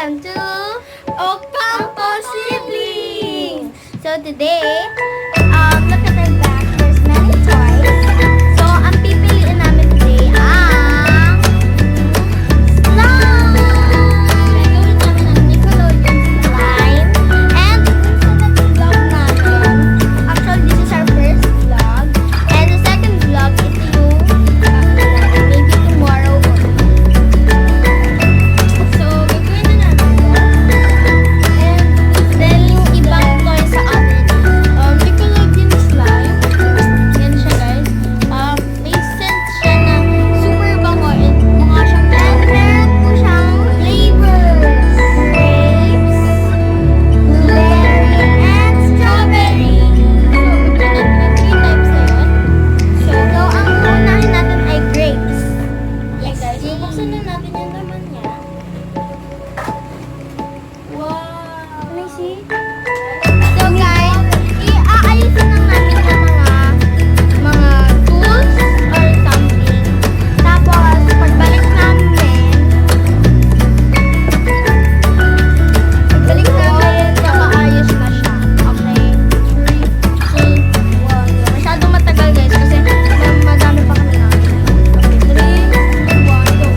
welcome to Ocampo Siblings! So today, look at our back. There's many toys. So, ang pipiliin namin today ang slime! Gagawin namin ang Nickelodeon slime. And sa vlog natin, actually this is our first vlog. And the second vlog, ito yung maybe tomorrow or so, gagawin na namin ito. And then, yung ibang toys sa atin, Nickelodeon slime. Yan siya, guys. May scent siya na super bango and mukha siyang and meron po siyang flavors. Grapes, blueberry, and strawberry. So, ito na yung 3 types na yun. So, ang unahin natin ay grapes. Yes, guys. So, buksan na natin yung laman niya. Wow! Can I see? So, guys, iaayusin lang namin yung mga tools or something. Tapos, pagbalik namin, nakaayos na siya. Okay? 3, 2, 1. Masyadong matagal, guys, kasi madami pa kami namin. Okay, 3, 2, 1, go.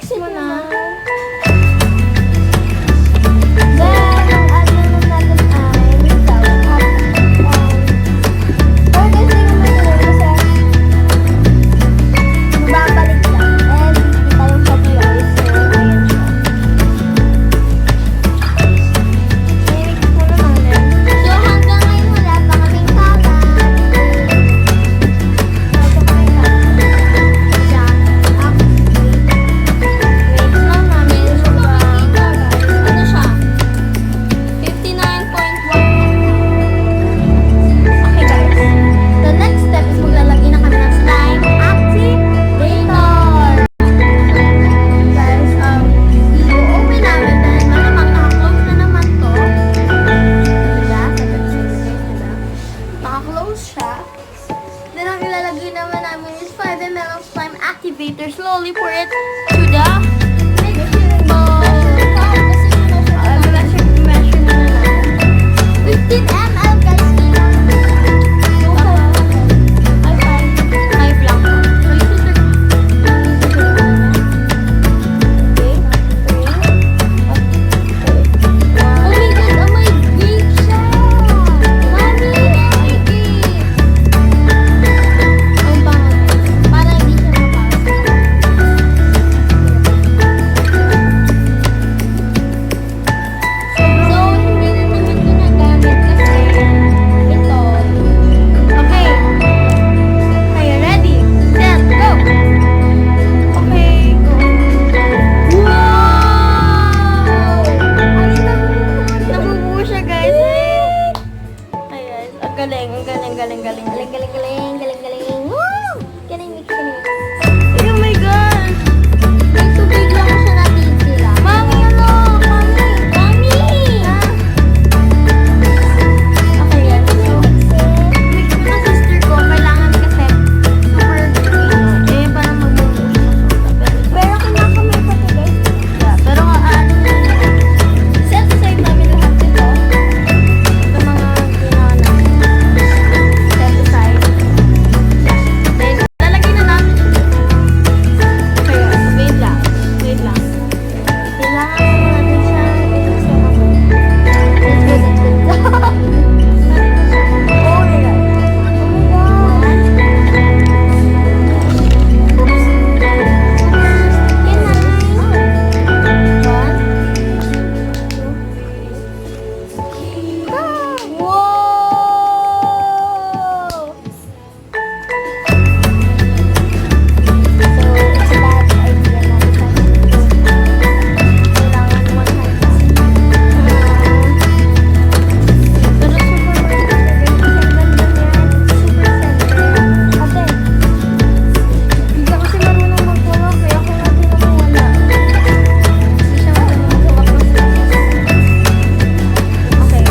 I-mix mo na. Then, ang add naman natin ay ikaw. Or guys, hindi ko matuloy kasi mababalik lang. And kita yung patuloy. So, ayan siya. I-mix mo naman din. So, hanggang ngayon wala pa kaming kalat. Wala pa kaming kalat. Diyan. Mix lang namin. Ano siya? 59.1. Okay guys. The next step is maglalagay na kami ng slime activator. Guys, i-open namin dahil malamang naka-close na naman to. Diba? Naka-close siya. Then ang ilalagay naman namin is 5 ml of slime activator. Slowly pour it to the mixing bowl. Measure na natin. 15 ml guys. Ay, 5 lang. So, isusunod. Okay, 3. Oh my God, amoy grape siya. Mami, amoy grape. Ang bango. Para hindi siya mapasok. So, hindi na naman ginagamit kasi ito. Okay. Okay, ready? Set, go! Okay, go. Wow! Ay, nabubuo siya, guys. Ay, guys. Ang galing, ang galing, galing, galing. Galing, galing, galing, galing, galing. Woo! Galing, mix, galing. Oh my gosh! May tubig lang siya natitira. Mami, ano? Mami! Mami! Okay, yan. So, mix mo na sister ko. Kailangan kasi super green. Eh, parang magbubuo siya sa soda. Pero kinakamay pa to, guys. Yeah, pero ano na set aside namin lahat ito. Ito mga ginawa namin. Set aside. Yeah. Then, lalagay na namin ito. Okay, wait lang. Wait lang. Kailangan natin siya i-mix na ako. Let's go, let's go. Oh my God. Oh my God. Oops. Yan na. 1, 2, 3. Wow! So, it's a bad idea na kailangan mo na pero super hindi kasi marunong magtulog kaya ako nga din naman wala. Hindi siya marunong magtulog ng stress. Okay.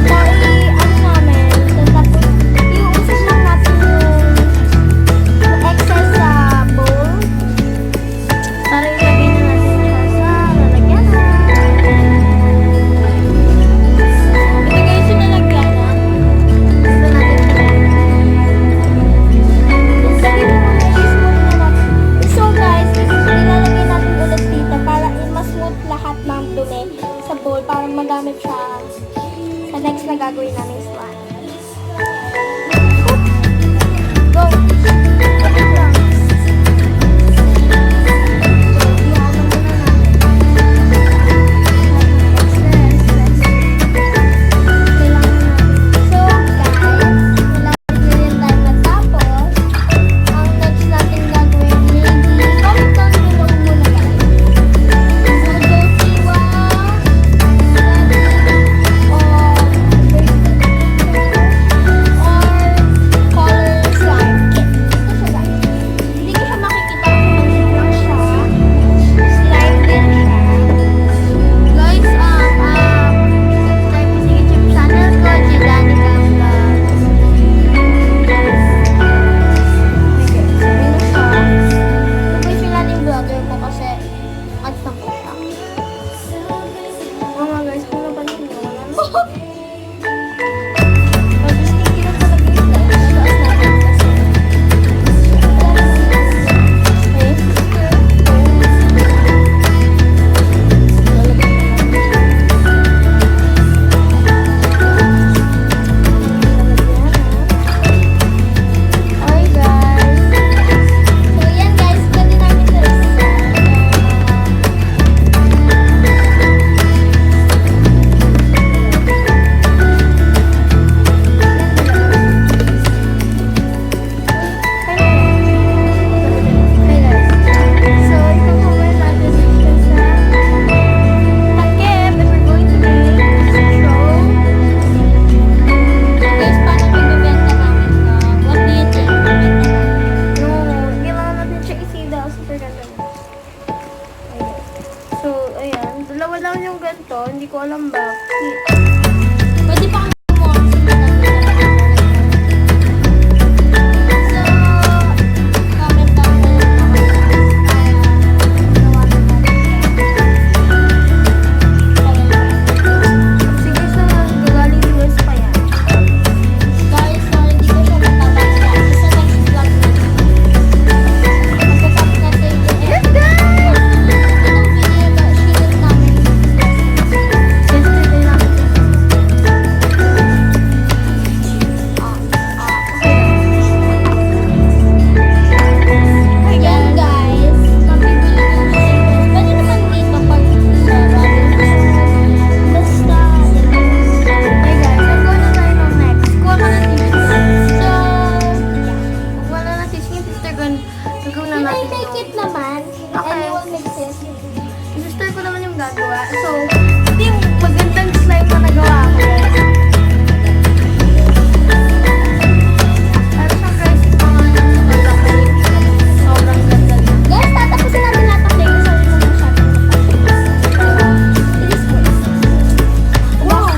So, ano namin, so, tapos, iuusap lang natin yung excess sa bowl. Para ilagay na natin siya sa lalagyanan. Ito guys yung lalagyanan. Gusto natin siya. Ilagay mo muna, i-smooth na natin. So guys, ilalagay natin ulit dito para i-smooth lahat ng dumi sa bowl para magamit siya sa next na gagawin namin slime. Go! Kapit lang. You gagawin na may natin make yung... it naman. And Okay. you will mix it. Sister ko naman yung gagawa. So, ito yung magandang slime na nagawa ko, guys. Pero siya, guys, mga nagkakalik. Sobrang ganda niya. Guys, tatapusin natin lahat ng layers sa ito ng shopping. It is good. Wow!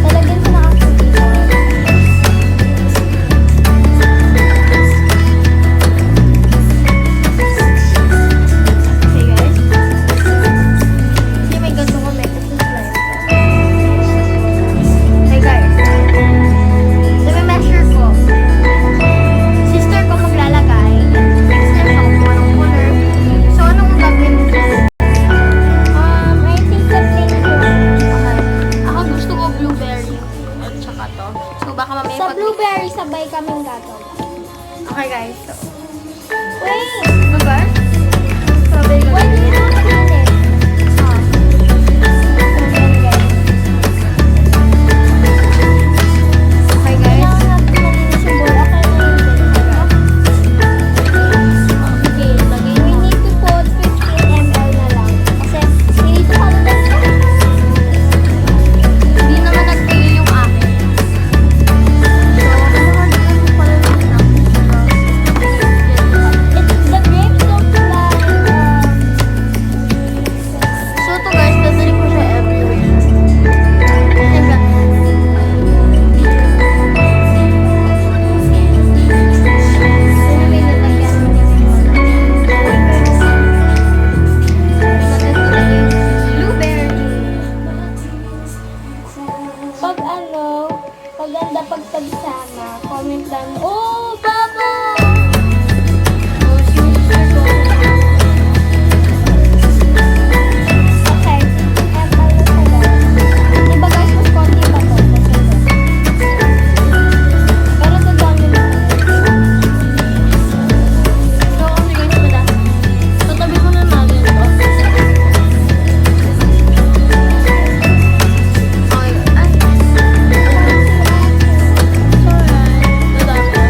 Talagyan ko na ako dito. Okay, guys. Hindi may ganito kami. Ito yung slime. Okay, guys. Nami-measure ko. Sister ko maglalagay. Sister ko kung anong color. So, anong gagawin mo? I think the pink one. Okay. Ako gusto ko blueberry. At saka to. So, baka mamaya Sa pag... blueberry, sabay kaming gagawin. Okay, guys. So, Wait! diba? Strawberry Why do you gagawin. not clean it? Ah. Ayan, guys. Okay, guys. Kailangan natin malinis yung bowl. Okay na yun din. Okay, lagay We mo. need to put 15 ml na lang. Kasi, we need to follow the steps. Hindi naman nag-fail yung akin. So, nakakalagay ko pala lang ng The grapes look like, So, to guys, dadali ko siya everywhere. Teka. may nilagyan mo na Blueberry. Pag paganda pag pagsama, comment lang. Oh, baba! So, sister ko. Okay, ml na siya guys. Diba guys, mas konti pa to. Pero ito dami na. So, okay guys, wala. So, tabi mo na natin to. Okay. Ay. It's alright. Nadami.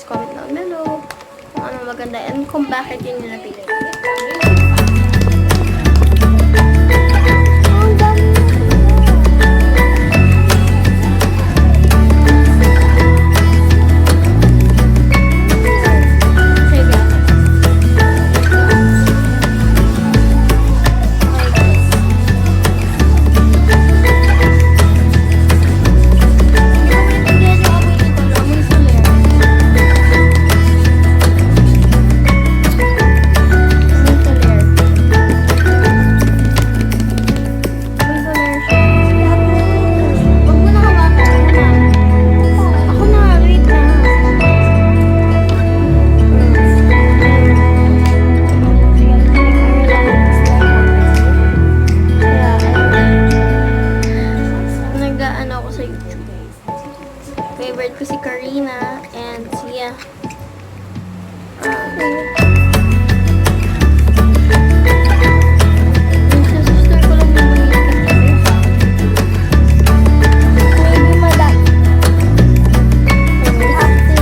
just comment down below kung anong maganda and kung bakit yun yung napili. Ang dami favorite ko si Karina and Sia. Yung sa sister ko lang yung mahilig ka. Maybe madam. Activator.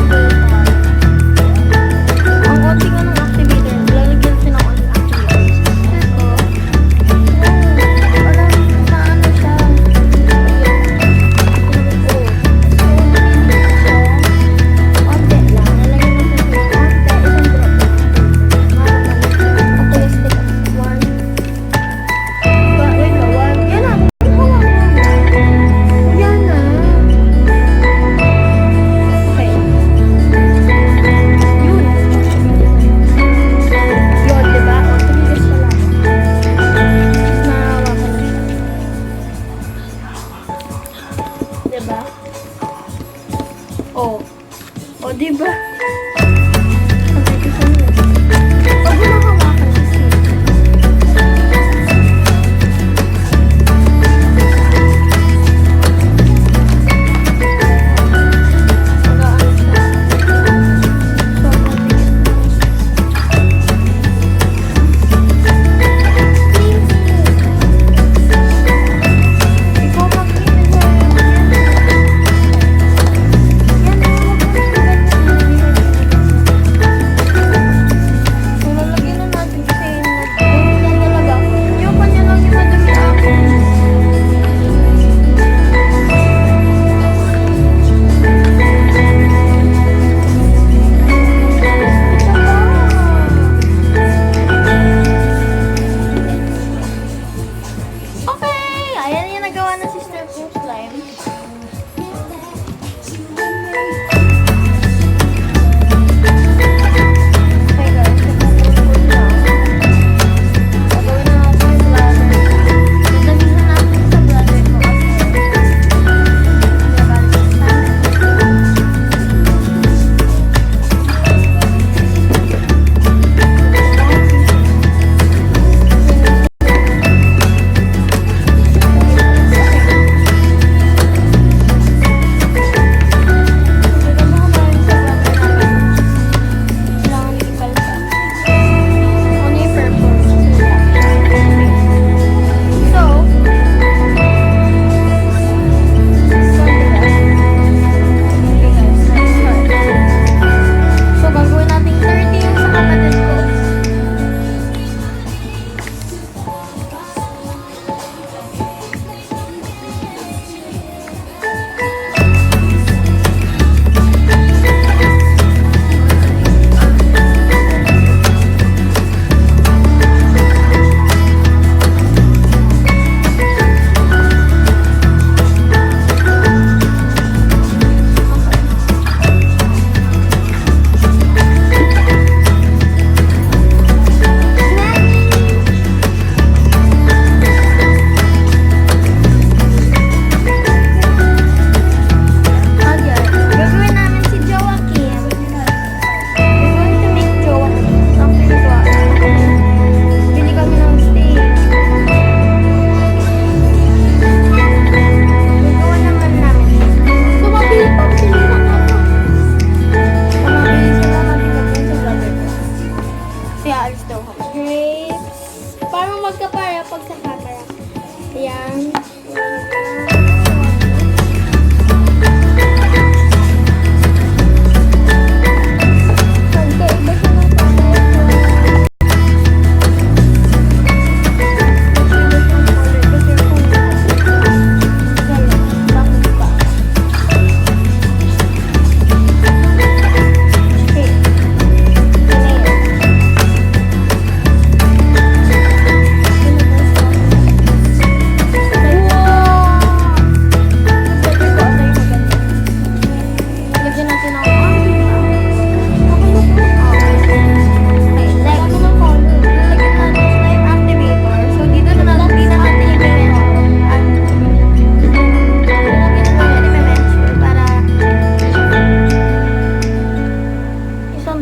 Ang konti ko ng activator. Lalagyan ko ng konti activator. Sister ko. Parang maano siya. Diba? Oh. Oh, diba? Sabi ko sa'yo. Huwag mo na hawakan kasi. Lalagyan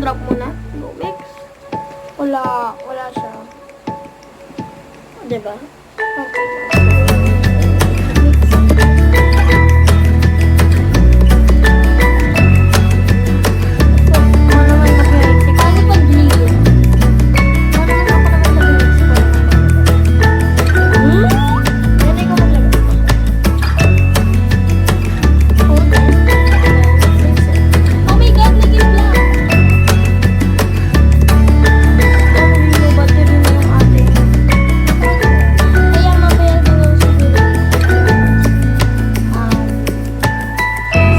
drop muna. Go mix. Wala siya. Diba? Okay. Ano naman mag-mix? Paano pag green? Ano naman ako naman mag-mix ko? Pwede ko maglagay. Hold on. Oh my God, naging black. Yung battery na yung ating. Kaya mamaya ganun siguro.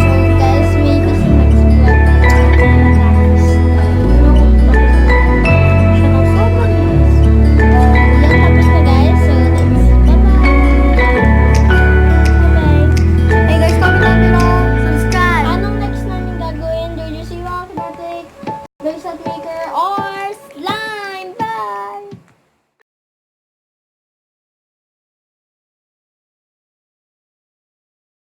So guys, may kasi nag-vlog na guys. Yan, tapos na guys. So, that's bye-bye. Bye-bye. Hey guys, comment down below. Subscribe. Anong next namin gagawin? Do you see what? Guys, at